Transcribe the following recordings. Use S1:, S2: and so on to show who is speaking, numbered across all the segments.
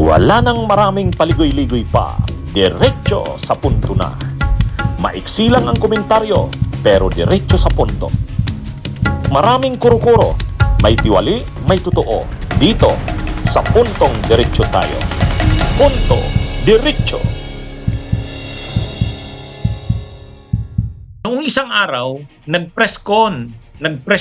S1: Wala nang maraming paligoy-ligoy pa, diretso sa punto na. Maiksi lang ang komentaryo, pero diretso sa punto. Maraming kuro-kuro, may tiwali, may totoo. Dito, sa puntong diretso tayo. Punto, diretso.
S2: Noong isang araw, nag-press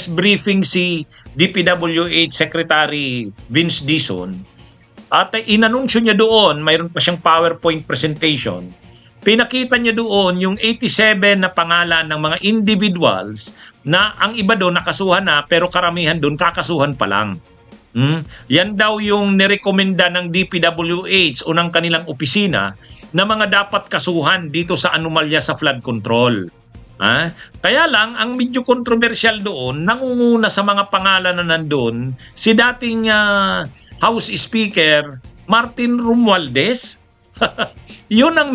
S2: briefing si DPWH Secretary Vince Dizon at inanunsyo niya doon, mayroon pa siyang PowerPoint presentation. Pinakita niya doon yung 87 na pangalan ng mga individuals na ang iba doon nakasuhan na pero karamihan doon kakasuhan pa lang. Yan daw yung nirekomenda ng DPWH o ng kanilang opisina na mga dapat kasuhan dito sa anomalya sa flood control. Kaya lang, ang medyo controversial doon, nangunguna sa mga pangalan na nandun, si dating House Speaker Martin Romualdez. Yun ang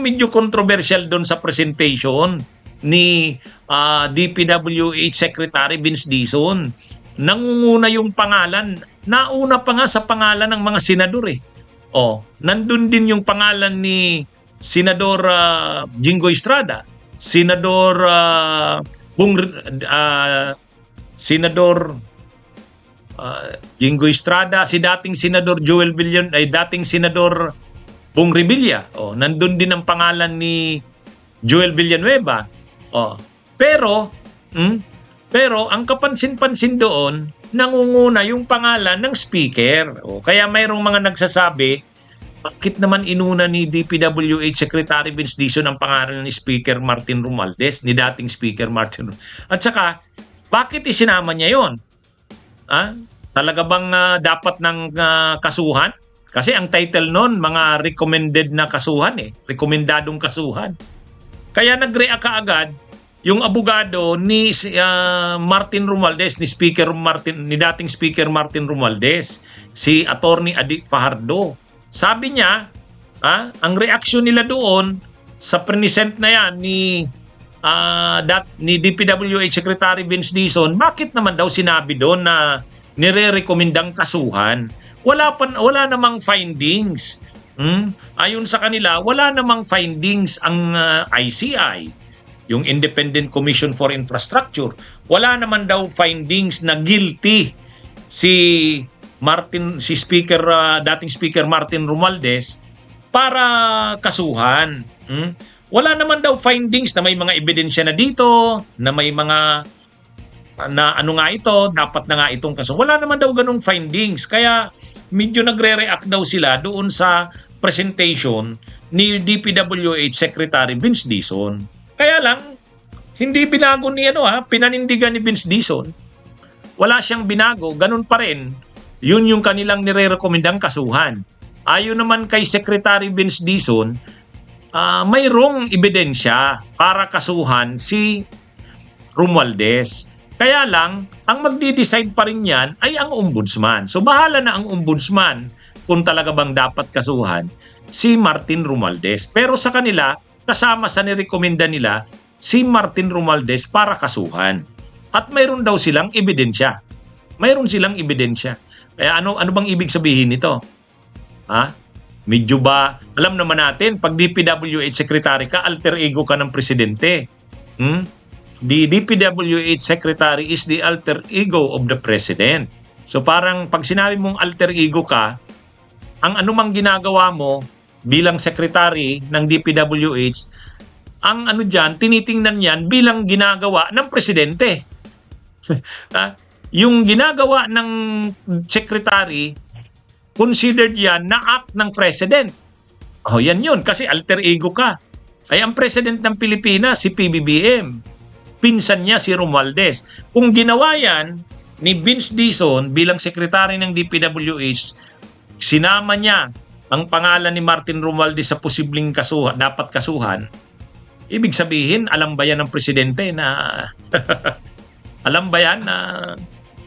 S2: medyo controversial doon sa presentation ni DPWH Secretary Vince Dizon. Nangunguna yung pangalan, nauna pa nga sa pangalan ng mga senador eh. Nandun din yung pangalan ni Senador Jinggoy Estrada, Senador Jinggoy Estrada, si dating Senador Joel Villan, ay dating Senador Bong Revilla. Nandun din ang pangalan ni Joel Villanueva. Pero ang kapansin-pansin doon, nangunguna yung pangalan ng speaker. Kaya mayroong mga nagsasabi, bakit naman inuna ni DPWH Secretary Vince Dizon ang pangalan ni Speaker Martin Romualdez, ni dating Speaker Martin Romualdez? At saka, bakit isinama niya yon? Talaga bang dapat ng kasuhan? Kasi ang title nun, mga recommended na kasuhan rekomendadong kasuhan. Kaya nag-react kaagad yung abogado ni Martin Romualdez, ni dating Speaker Martin Romualdez, si Attorney Adik Fajardo. Sabi niya, ang reaksyon nila doon sa present na yan ni DPWH Secretary Vince Dizon, bakit naman daw sinabi doon na nire-rekomendang kasuhan? Wala namang findings. Ayon sa kanila, wala namang findings ang ICI, yung Independent Commission for Infrastructure. Wala naman daw findings na guilty si dating Speaker Martin Romualdez para kasuhan. Wala naman daw findings na may mga ebidensya na dito, na may mga dapat na nga itong kaso. Wala naman daw ganung findings. Kaya medyo nagre-react daw sila doon sa presentation ni DPWH Secretary Vince Dizon. Kaya lang, hindi binago ni pinanindigan ni Vince Dizon. Wala siyang binago, ganun pa rin. Yun yung kanilang nire-rekomendang kasuhan. Ayon naman kay Secretary Vince Dizon, mayroong ebidensya para kasuhan si Romualdez. Kaya lang, ang magdi-decide pa rin yan ay ang ombudsman. So bahala na ang ombudsman kung talaga bang dapat kasuhan si Martin Romualdez. Pero sa kanila, kasama sa nirekomenda nila si Martin Romualdez para kasuhan. At mayroon daw silang ebidensya. Mayroon silang ebidensya. Kaya ano bang ibig sabihin nito? Medyo ba, alam naman natin, pag DPWH Secretary ka, alter ego ka ng presidente. The DPWH Secretary is the alter ego of the President. So parang pag sinabi mong alter ego ka, ang anumang ginagawa mo bilang Secretary ng DPWH, ang tinitingnan yan bilang ginagawa ng Presidente. Yung ginagawa ng Secretary, considered yan na act ng President. Yan yun, kasi alter ego ka. Ay ang President ng Pilipinas, si PBBM. Pinsan niya si Romualdez. Kung ginawa yan ni Vince Dizon bilang Secretary ng DPWH, sinama niya ang pangalan ni Martin Romualdez sa posibleng dapat kasuhan, ibig sabihin, alam ba yan ng Presidente na alam ba yan na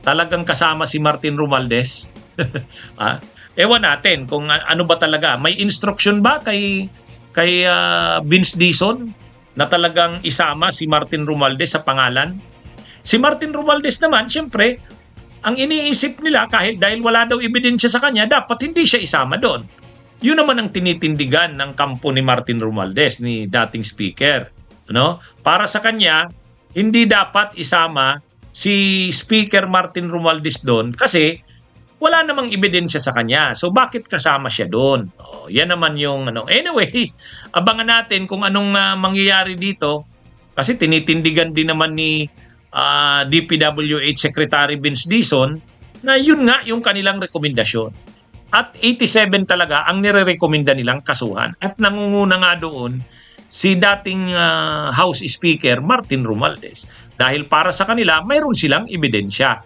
S2: talagang kasama si Martin Romualdez? Ewan natin kung ano ba talaga. May instruction ba kay Vince Dizon na talagang isama si Martin Romualdez sa pangalan? Si Martin Romualdez naman, siyempre, ang iniisip nila kahit dahil wala daw ebidensya sa kanya, dapat hindi siya isama doon. Yun naman ang tinitindigan ng kampo ni Martin Romualdez, ni dating speaker. No? Para sa kanya, hindi dapat isama si Speaker Martin Romualdez doon kasi wala namang ebidensya sa kanya. So bakit kasama siya doon? Oh, yan naman yung ano. Anyway, abangan natin kung anong mangyayari dito kasi tinitindigan din naman ni DPWH Secretary Vince Dizon na yun nga yung kanilang rekomendasyon. At 87 talaga ang nire-recommenda nilang kasuhan. At nangunguna nga doon si dating House Speaker Martin Romualdez. Dahil para sa kanila, mayroon silang ebidensya.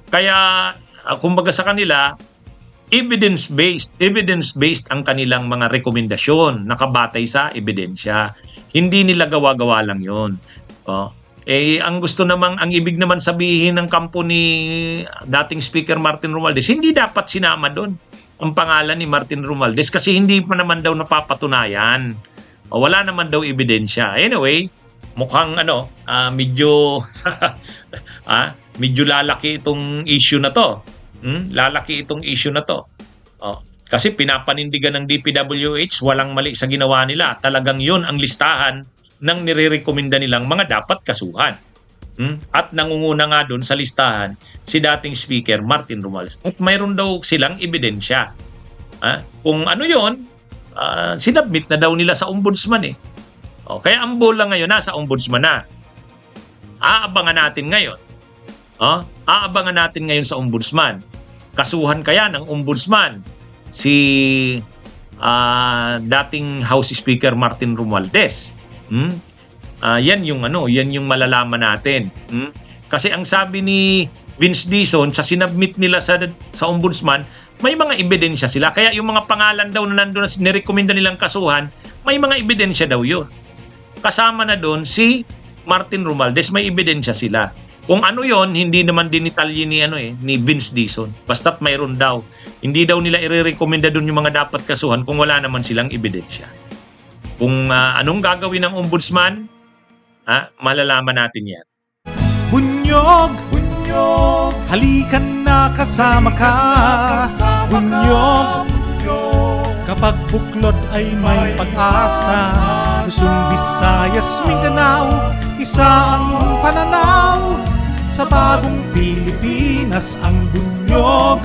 S2: Kaya, kumbaga sa kanila, evidence-based ang kanilang mga rekomendasyon nakabatay sa ebidensya. Hindi nila gawa-gawa lang yun. Ang ang ibig naman sabihin ng kampo ni dating Speaker Martin Romualdez, hindi dapat sinama doon ang pangalan ni Martin Romualdez kasi hindi pa naman daw napapatunayan. Wala naman daw ebidensya. Anyway, mukhang medyo medyo lalaki itong issue na to. Lalaki itong issue na to. Kasi pinapanindigan ng DPWH, walang mali sa ginawa nila. Talagang yun ang listahan ng nire-recommenda nilang mga dapat kasuhan. At nangunguna nga doon sa listahan si dating Speaker Martin Romualdez. At mayroon daw silang ebidensya. Kung ano yun, sinabmit na daw nila sa ombudsman eh. Kaya ang bola ngayon nasa ombudsman na. Aabangan natin ngayon. Aabangan natin ngayon sa ombudsman. Kasuhan kaya ng ombudsman si dating House Speaker Martin Romualdez. Yan yung malalaman natin. Kasi ang sabi ni Vince Dizon sa sinabmit nila sa ombudsman, may mga ebidensya sila. Kaya yung mga pangalan daw na nandun na nirekomenda nilang kasuhan, may mga ebidensya daw yun. Kasama na doon si Martin Romualdez, may ebidensya sila. Kung ano yon, hindi naman dinitalye ni Vince Dizon. Basta't mayroon daw. Hindi daw nila i-recommenda doon yung mga dapat kasuhan kung wala naman silang ebidensya. Kung anong gagawin ng ombudsman, malalaman natin yan.
S3: Bunyog, bunyog, halikan na kasama ka. Bunyog, kapag buklod ay may pag-asa. Luzon, Visayas, Mindanao, isa ang pananaw. Sa bagong Pilipinas ang bunyog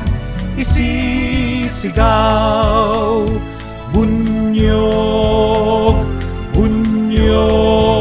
S3: isisigaw. Bunyog, bunyog.